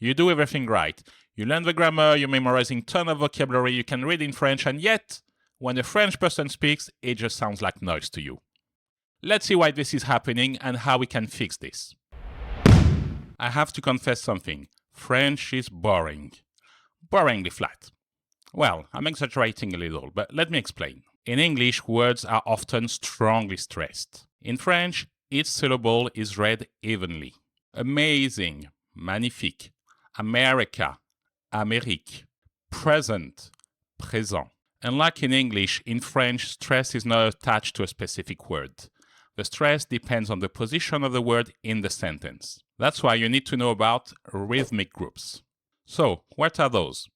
You do everything right. You learn the grammar, you're memorizing ton of vocabulary, you can read in French, and yet, when a French person speaks, it just sounds like noise to you. Let's see why this is happening and how we can fix this. I have to confess something. French is boring. Boringly flat. Well, I'm exaggerating a little, but let me explain. In English, words are often strongly stressed. In French, each syllable is read evenly. Amazing, magnifique, America, Amérique, present, présent. Unlike in English, in French, stress is not attached to a specific word. The stress depends on the position of the word in the sentence. That's why you need to know about rhythmic groups. So, what are those?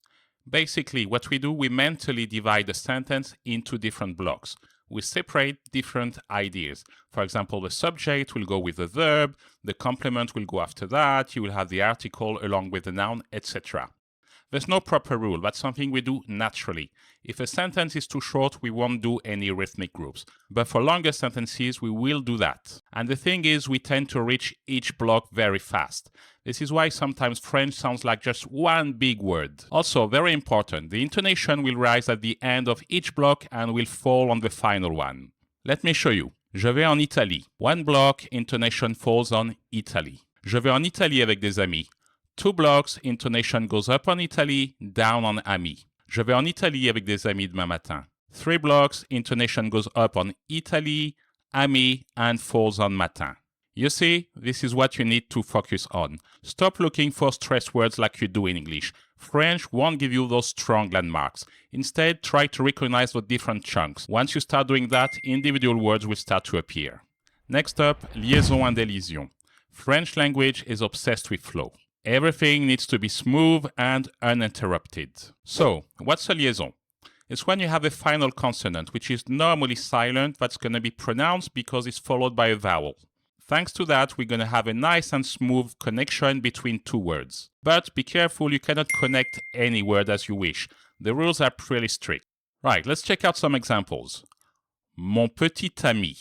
Basically, what we do, we mentally divide the sentence into different blocks. We separate different ideas. For example, the subject will go with the verb, the complement will go after that, you will have the article along with the noun, etc. There's no proper rule, that's something we do naturally. If a sentence is too short, we won't do any rhythmic groups. But for longer sentences, we will do that. And the thing is, we tend to reach each block very fast. This is why sometimes French sounds like just one big word. Also, very important, the intonation will rise at the end of each block and will fall on the final one. Let me show you. Je vais en Italie. One block, intonation falls on Italy. Je vais en Italie avec des amis. Two blocks, intonation goes up on Italy, down on ami. Je vais en Italie avec des amis demain matin. Three blocks, intonation goes up on Italy, ami, and falls on matin. You see, this is what you need to focus on. Stop looking for stressed words like you do in English. French won't give you those strong landmarks. Instead, try to recognize the different chunks. Once you start doing that, individual words will start to appear. Next up, liaison and elision. French language is obsessed with flow. Everything needs to be smooth and uninterrupted. So, what's a liaison? It's when you have a final consonant, which is normally silent, that's going to be pronounced because it's followed by a vowel. Thanks to that, we're going to have a nice and smooth connection between two words. But be careful, you cannot connect any word as you wish. The rules are pretty strict. Right, let's check out some examples. Mon petit ami.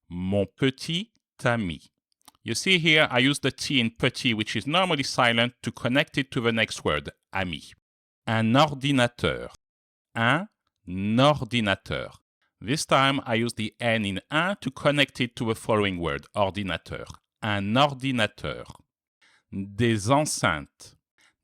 Mon petit ami. You see here, I use the T in petit, which is normally silent, to connect it to the next word, ami. Un ordinateur. Un ordinateur. This time, I use the N in un to connect it to the following word, ordinateur. Un ordinateur. Des enceintes.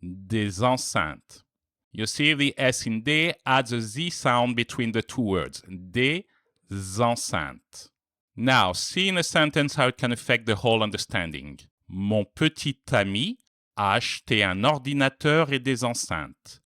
Des enceintes. You see the S in des adds a Z sound between the two words, des enceintes. Now, see in a sentence how it can affect the whole understanding. Mon petit ami a acheté un ordinateur et des enceintes.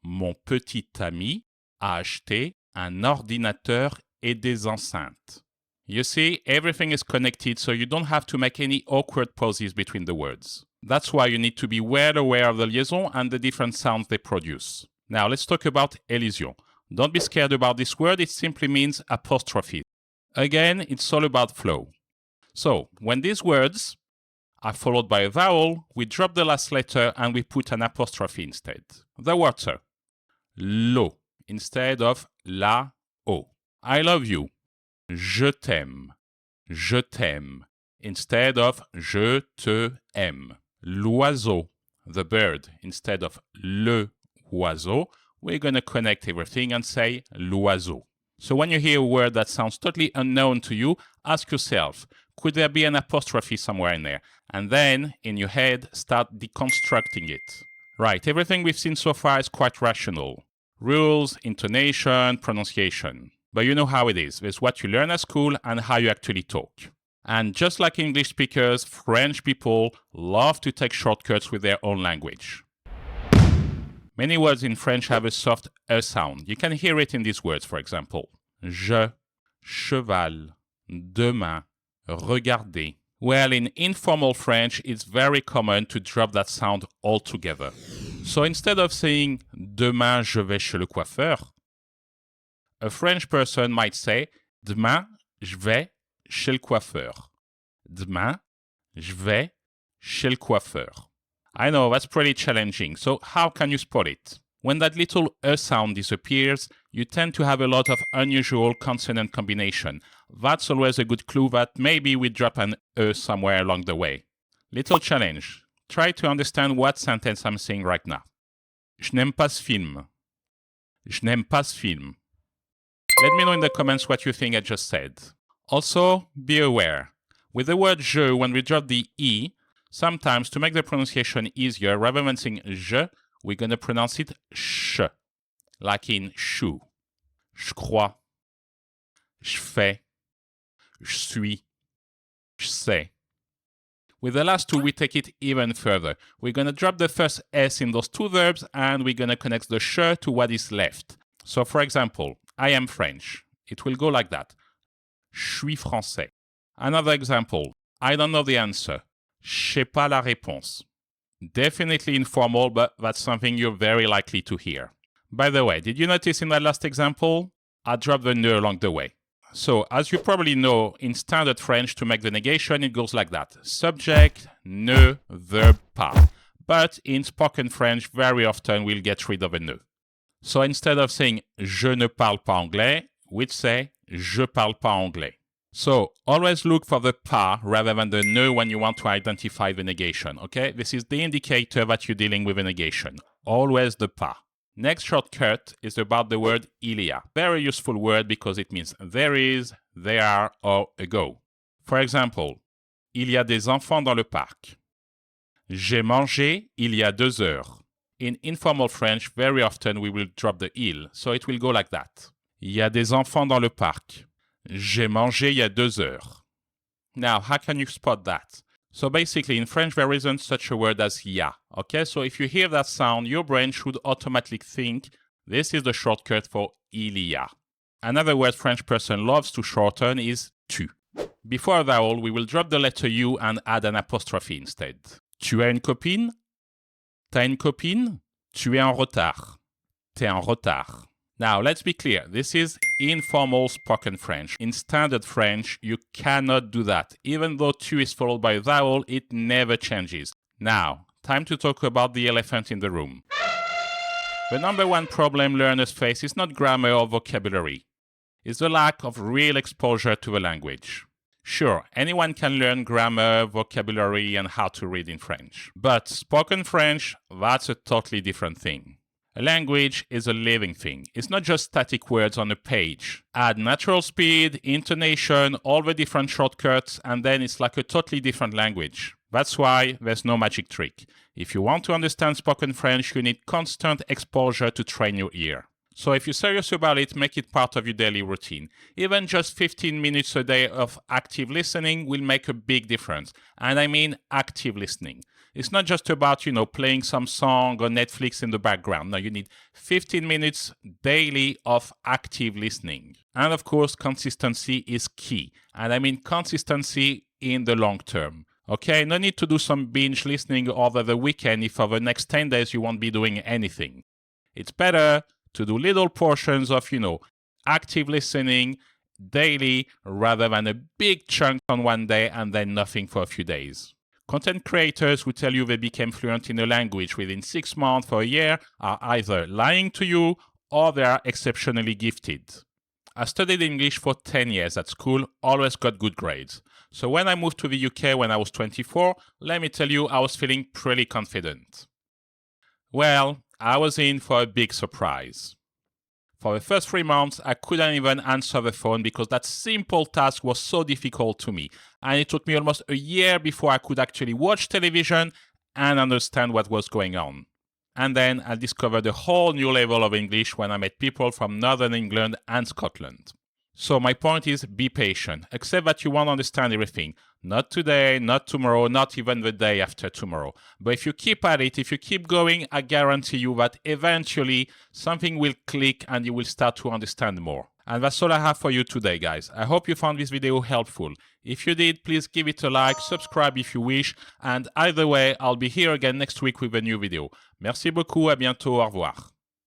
Mon petit ami a acheté un ordinateur et des enceintes. You see, everything is connected, so you don't have to make any awkward pauses between the words. That's why you need to be well aware of the liaison and the different sounds they produce. Now, let's talk about elision. Don't be scared about this word, it simply means apostrophe. Again, it's all about flow. So, when these words are followed by a vowel, we drop the last letter and we put an apostrophe instead. The water. L'eau instead of la eau. I love you. Je t'aime. Je t'aime instead of je te aime. L'oiseau, the bird, instead of le oiseau, we're going to connect everything and say l'oiseau. So when you hear a word that sounds totally unknown to you, ask yourself, could there be an apostrophe somewhere in there? And then, in your head, start deconstructing it. Right, everything we've seen so far is quite rational. Rules, intonation, pronunciation. But you know how it is. There's what you learn at school and how you actually talk. And just like English speakers, French people love to take shortcuts with their own language. Many words in French have a soft E sound. You can hear it in these words, for example. Je, cheval, demain, regarder. Well, in informal French, it's very common to drop that sound altogether. So instead of saying demain je vais chez le coiffeur, a French person might say demain je vais chez le coiffeur. Demain je vais chez le coiffeur. I know, that's pretty challenging. So how can you spot it? When that little E sound disappears, you tend to have a lot of unusual consonant combination. That's always a good clue that maybe we drop an E somewhere along the way. Little challenge. Try to understand what sentence I'm saying right now. Je n'aime pas ce film. Je n'aime pas ce film. Let me know in the comments what you think I just said. Also, be aware. With the word je, when we drop the E, sometimes to make the pronunciation easier, rather than saying je, we're going to pronounce it sh, like in chou. Je crois. Je fais. Je suis. Je sais. With the last two, we take it even further. We're going to drop the first S in those two verbs, and we're going to connect the sh to what is left. So, for example, I am French. It will go like that. Je suis français. Another example. I don't know the answer. Je sais pas la réponse. Definitely informal, but that's something you're very likely to hear. By the way, did you notice in that last example? I dropped the ne along the way. So, as you probably know, in standard French, to make the negation, it goes like that. Subject, ne, verb, pas. But in spoken French, very often we'll get rid of a ne. So instead of saying je ne parle pas anglais, we'd say je parle pas anglais. So always look for the pas rather than the ne when you want to identify the negation, okay? This is the indicator that you're dealing with a negation. Always the pas. Next shortcut is about the word il y a. Very useful word because it means there is, there are, or ago. For example, il y a des enfants dans le parc. J'ai mangé il y a 2 heures. In informal French, very often we will drop the il, so it will go like that. Il y a des enfants dans le parc. J'ai mangé il y a 2 heures. Now, how can you spot that? So basically, in French, there isn't such a word as ya, okay? So if you hear that sound, your brain should automatically think this is the shortcut for il y a. Another word French person loves to shorten is tu. Before vowel, we will drop the letter U and add an apostrophe instead. Tu as une copine? T'as une copine? Tu es en retard. T'es en retard. Now, let's be clear. This is informal spoken French. In standard French, you cannot do that. Even though tu is followed by a vowel, it never changes. Now, time to talk about the elephant in the room. The number one problem learners face is not grammar or vocabulary. It's the lack of real exposure to the language. Sure, anyone can learn grammar, vocabulary, and how to read in French. But spoken French, that's a totally different thing. A language is a living thing. It's not just static words on a page. Add natural speed, intonation, all the different shortcuts, and then it's like a totally different language. That's why there's no magic trick. If you want to understand spoken French, you need constant exposure to train your ear. So if you're serious about it, make it part of your daily routine. Even just 15 minutes a day of active listening will make a big difference. And I mean active listening. It's not just about, playing some song or Netflix in the background. No, you need 15 minutes daily of active listening. And of course, consistency is key. And I mean consistency in the long term. Okay, no need to do some binge listening over the weekend if for the next 10 days you won't be doing anything. It's better to do little portions of, active listening daily rather than a big chunk on one day and then nothing for a few days. Content creators who tell you they became fluent in a language within 6 months or a year are either lying to you or they are exceptionally gifted. I studied English for 10 years at school, always got good grades. So when I moved to the UK when I was 24, let me tell you, I was feeling pretty confident. Well, I was in for a big surprise. For the first 3 months, I couldn't even answer the phone because that simple task was so difficult to me. And it took me almost a year before I could actually watch television and understand what was going on. And then I discovered a whole new level of English when I met people from Northern England and Scotland. So my point is, be patient. Accept that you won't understand everything. Not today, not tomorrow, not even the day after tomorrow. But if you keep at it, if you keep going, I guarantee you that eventually something will click and you will start to understand more. And that's all I have for you today, guys. I hope you found this video helpful. If you did, please give it a like, subscribe if you wish, and either way, I'll be here again next week with a new video. Merci beaucoup, à bientôt, au revoir.